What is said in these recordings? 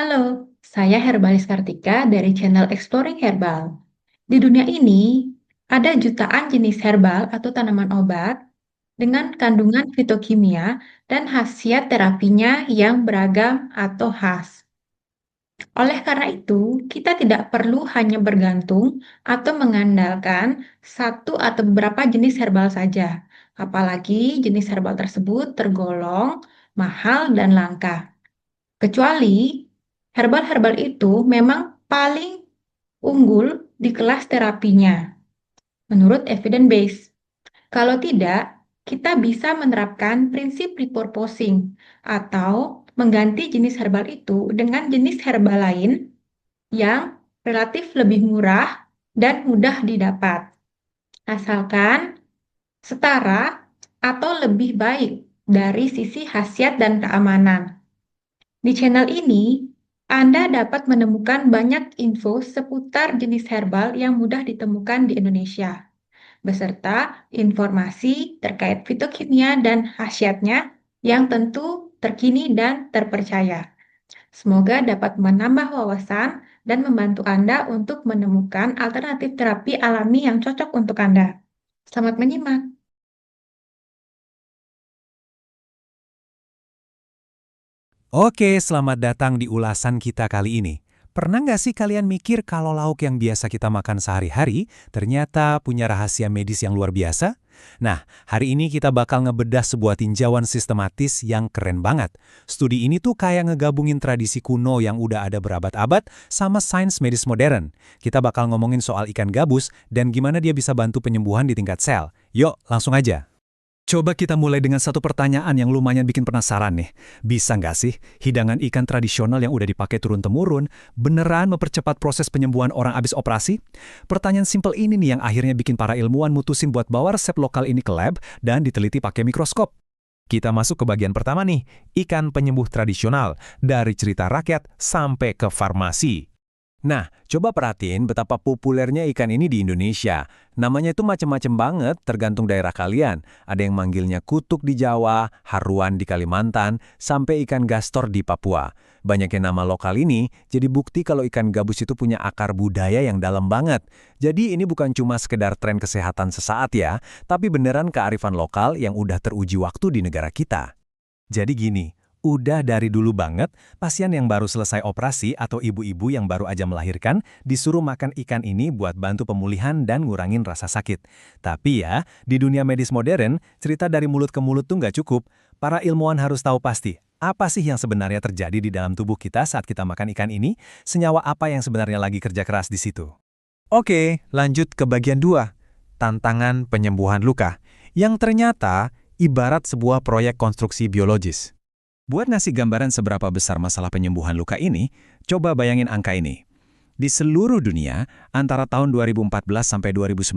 Halo, saya Herbalis Kartika dari channel Exploring Herbal. Di dunia ini, ada jutaan jenis herbal atau tanaman obat dengan kandungan fitokimia dan khasiat terapinya yang beragam atau khas. Oleh karena itu, kita tidak perlu hanya bergantung atau mengandalkan satu atau beberapa jenis herbal saja, apalagi jenis herbal tersebut tergolong mahal dan langka. Kecuali herbal-herbal itu memang paling unggul di kelas terapinya, menurut evidence base. Kalau tidak, kita bisa menerapkan prinsip repurposing atau mengganti jenis herbal itu dengan jenis herbal lain yang relatif lebih murah dan mudah didapat, asalkan setara atau lebih baik dari sisi khasiat dan keamanan. Di channel ini, Anda dapat menemukan banyak info seputar jenis herbal yang mudah ditemukan di Indonesia, beserta informasi terkait fitokimia dan khasiatnya yang tentu terkini dan terpercaya. Semoga dapat menambah wawasan dan membantu Anda untuk menemukan alternatif terapi alami yang cocok untuk Anda. Selamat menyimak! Oke, selamat datang di ulasan kita kali ini. Pernah nggak sih kalian mikir kalau lauk yang biasa kita makan sehari-hari ternyata punya rahasia medis yang luar biasa? Nah, hari ini kita bakal ngebedah sebuah tinjauan sistematis yang keren banget. Studi ini tuh kayak ngegabungin tradisi kuno yang udah ada berabad-abad sama sains medis modern. Kita bakal ngomongin soal ikan gabus dan gimana dia bisa bantu penyembuhan di tingkat sel. Yuk, langsung aja. Coba kita mulai dengan satu pertanyaan yang lumayan bikin penasaran nih. Bisa nggak sih hidangan ikan tradisional yang udah dipakai turun-temurun beneran mempercepat proses penyembuhan orang abis operasi? Pertanyaan simpel ini nih yang akhirnya bikin para ilmuwan mutusin buat bawa resep lokal ini ke lab dan diteliti pakai mikroskop. Kita masuk ke bagian pertama nih, ikan penyembuh tradisional, dari cerita rakyat sampai ke farmasi. Nah, coba perhatiin betapa populernya ikan ini di Indonesia. Namanya itu macam-macam banget, tergantung daerah kalian. Ada yang manggilnya kutuk di Jawa, haruan di Kalimantan, sampai ikan gastor di Papua. Banyaknya nama lokal ini jadi bukti kalau ikan gabus itu punya akar budaya yang dalam banget. Jadi ini bukan cuma sekedar tren kesehatan sesaat ya, tapi beneran kearifan lokal yang udah teruji waktu di negara kita. Jadi gini, udah dari dulu banget, pasien yang baru selesai operasi atau ibu-ibu yang baru aja melahirkan disuruh makan ikan ini buat bantu pemulihan dan ngurangin rasa sakit. Tapi ya, di dunia medis modern, cerita dari mulut ke mulut tuh nggak cukup. Para ilmuwan harus tahu pasti, apa sih yang sebenarnya terjadi di dalam tubuh kita saat kita makan ikan ini, senyawa apa yang sebenarnya lagi kerja keras di situ. Oke, lanjut ke bagian 2, tantangan penyembuhan luka, yang ternyata ibarat sebuah proyek konstruksi biologis. Buat ngasih gambaran seberapa besar masalah penyembuhan luka ini, coba bayangin angka ini. Di seluruh dunia, antara tahun 2014 sampai 2019,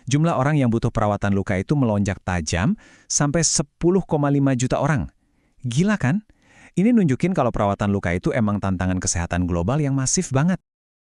jumlah orang yang butuh perawatan luka itu melonjak tajam sampai 10,5 juta orang. Gila kan? Ini nunjukin kalau perawatan luka itu emang tantangan kesehatan global yang masif banget.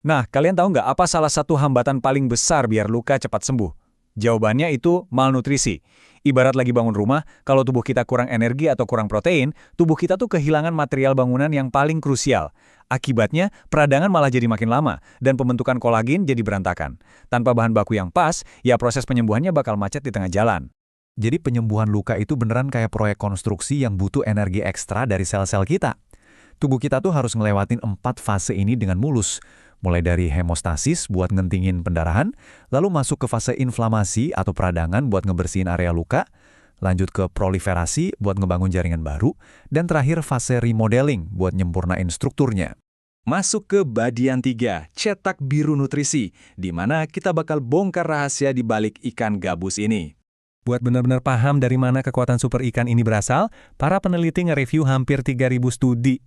Nah, kalian tahu nggak apa salah satu hambatan paling besar biar luka cepat sembuh? Jawabannya itu malnutrisi. Ibarat lagi bangun rumah, kalau tubuh kita kurang energi atau kurang protein, tubuh kita tuh kehilangan material bangunan yang paling krusial. Akibatnya, peradangan malah jadi makin lama, dan pembentukan kolagen jadi berantakan. Tanpa bahan baku yang pas, ya proses penyembuhannya bakal macet di tengah jalan. Jadi penyembuhan luka itu beneran kayak proyek konstruksi yang butuh energi ekstra dari sel-sel kita. Tubuh kita tuh harus ngelewatin 4 fase ini dengan mulus. Mulai dari hemostasis buat ngentingin pendarahan, lalu masuk ke fase inflamasi atau peradangan buat ngebersihin area luka, lanjut ke proliferasi buat ngebangun jaringan baru, dan terakhir fase remodeling buat nyempurnain strukturnya. Masuk ke bagian 3, cetak biru nutrisi, di mana kita bakal bongkar rahasia di balik ikan gabus ini. Buat benar-benar paham dari mana kekuatan super ikan ini berasal, para peneliti nge-review hampir 3.000 studi.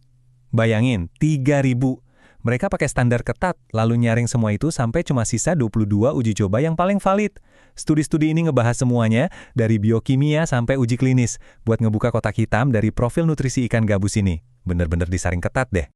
Bayangin, 3.000. Mereka pakai standar ketat, lalu nyaring semua itu sampai cuma sisa 22 uji coba yang paling valid. Studi-studi ini ngebahas semuanya, dari biokimia sampai uji klinis, buat ngebuka kotak hitam dari profil nutrisi ikan gabus ini. Bener-bener disaring ketat deh.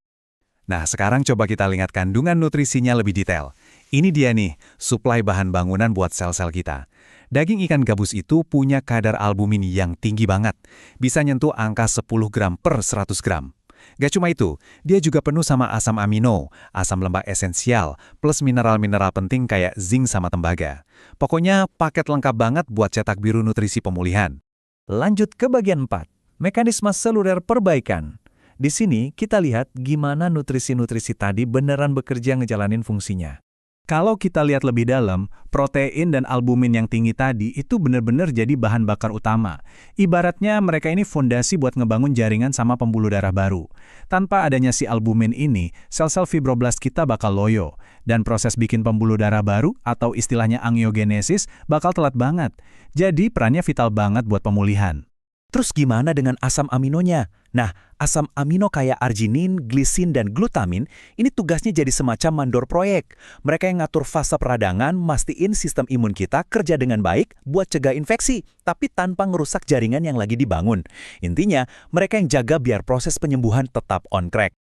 Nah, sekarang coba kita lihat kandungan nutrisinya lebih detail. Ini dia nih, suplai bahan bangunan buat sel-sel kita. Daging ikan gabus itu punya kadar albumin yang tinggi banget. Bisa nyentuh angka 10 gram per 100 gram. Gak cuma itu, dia juga penuh sama asam amino, asam lemak esensial, plus mineral-mineral penting kayak zinc sama tembaga. Pokoknya paket lengkap banget buat cetak biru nutrisi pemulihan. Lanjut ke bagian 4, mekanisme seluler perbaikan. Di sini kita lihat gimana nutrisi-nutrisi tadi beneran bekerja ngejalanin fungsinya. Kalau kita lihat lebih dalam, protein dan albumin yang tinggi tadi itu benar-benar jadi bahan bakar utama. Ibaratnya mereka ini fondasi buat ngebangun jaringan sama pembuluh darah baru. Tanpa adanya si albumin ini, sel-sel fibroblast kita bakal loyo. Dan proses bikin pembuluh darah baru atau istilahnya angiogenesis bakal telat banget. Jadi perannya vital banget buat pemulihan. Terus gimana dengan asam aminonya? Nah, asam amino kayak arginin, glisin, dan glutamin ini tugasnya jadi semacam mandor proyek. Mereka yang ngatur fase peradangan, mastiin sistem imun kita kerja dengan baik buat cegah infeksi, tapi tanpa ngerusak jaringan yang lagi dibangun. Intinya, mereka yang jaga biar proses penyembuhan tetap on track.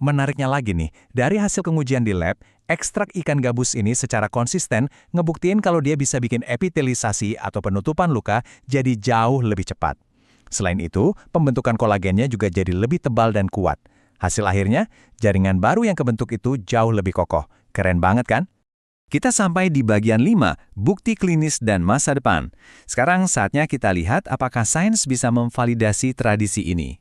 Menariknya lagi nih, dari hasil pengujian di lab, ekstrak ikan gabus ini secara konsisten ngebuktiin kalau dia bisa bikin epitelisasi atau penutupan luka jadi jauh lebih cepat. Selain itu, pembentukan kolagennya juga jadi lebih tebal dan kuat. Hasil akhirnya, jaringan baru yang kebentuk itu jauh lebih kokoh. Keren banget kan? Kita sampai di bagian 5, bukti klinis dan masa depan. Sekarang saatnya kita lihat apakah sains bisa memvalidasi tradisi ini.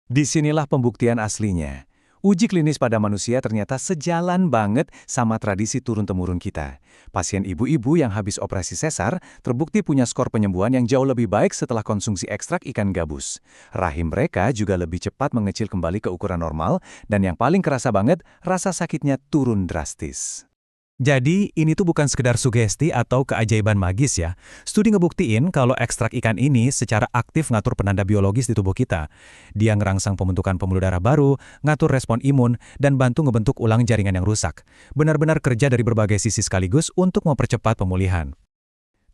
Disinilah pembuktian aslinya. Uji klinis pada manusia ternyata sejalan banget sama tradisi turun-temurun kita. Pasien ibu-ibu yang habis operasi sesar terbukti punya skor penyembuhan yang jauh lebih baik setelah konsumsi ekstrak ikan gabus. Rahim mereka juga lebih cepat mengecil kembali ke ukuran normal, dan yang paling kerasa banget, rasa sakitnya turun drastis. Jadi, ini tuh bukan sekedar sugesti atau keajaiban magis ya. Studi ngebuktiin kalau ekstrak ikan ini secara aktif ngatur penanda biologis di tubuh kita. Dia ngerangsang pembentukan pembuluh darah baru, ngatur respon imun, dan bantu ngebentuk ulang jaringan yang rusak. Benar-benar kerja dari berbagai sisi sekaligus untuk mempercepat pemulihan.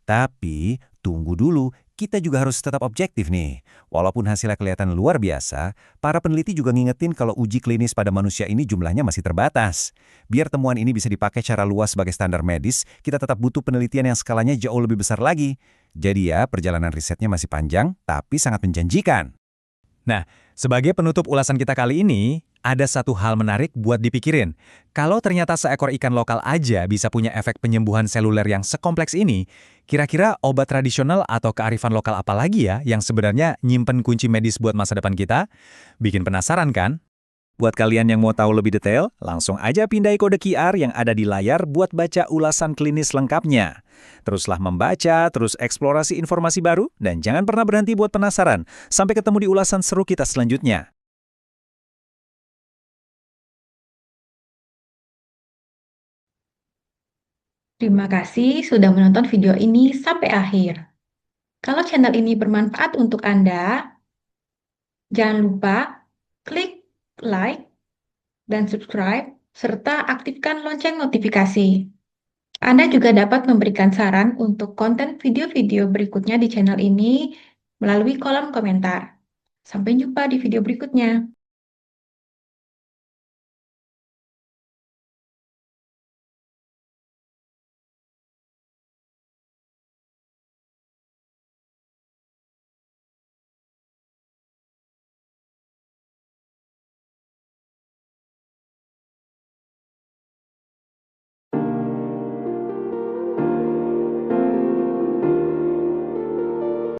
Tapi, tunggu dulu, kita juga harus tetap objektif nih. Walaupun hasilnya kelihatan luar biasa, para peneliti juga ngingetin kalau uji klinis pada manusia ini jumlahnya masih terbatas. Biar temuan ini bisa dipakai secara luas sebagai standar medis, kita tetap butuh penelitian yang skalanya jauh lebih besar lagi. Jadi ya, perjalanan risetnya masih panjang, tapi sangat menjanjikan. Nah, sebagai penutup ulasan kita kali ini, ada satu hal menarik buat dipikirin. Kalau ternyata seekor ikan lokal aja bisa punya efek penyembuhan seluler yang sekompleks ini, kira-kira obat tradisional atau kearifan lokal apa lagi ya yang sebenarnya nyimpen kunci medis buat masa depan kita? Bikin penasaran kan? Buat kalian yang mau tahu lebih detail, langsung aja pindai kode QR yang ada di layar buat baca ulasan klinis lengkapnya. Teruslah membaca, terus eksplorasi informasi baru, dan jangan pernah berhenti buat penasaran. Sampai ketemu di ulasan seru kita selanjutnya. Terima kasih sudah menonton video ini sampai akhir. Kalau channel ini bermanfaat untuk Anda, jangan lupa klik like dan subscribe, serta aktifkan lonceng notifikasi. Anda juga dapat memberikan saran untuk konten video-video berikutnya di channel ini melalui kolom komentar. Sampai jumpa di video berikutnya.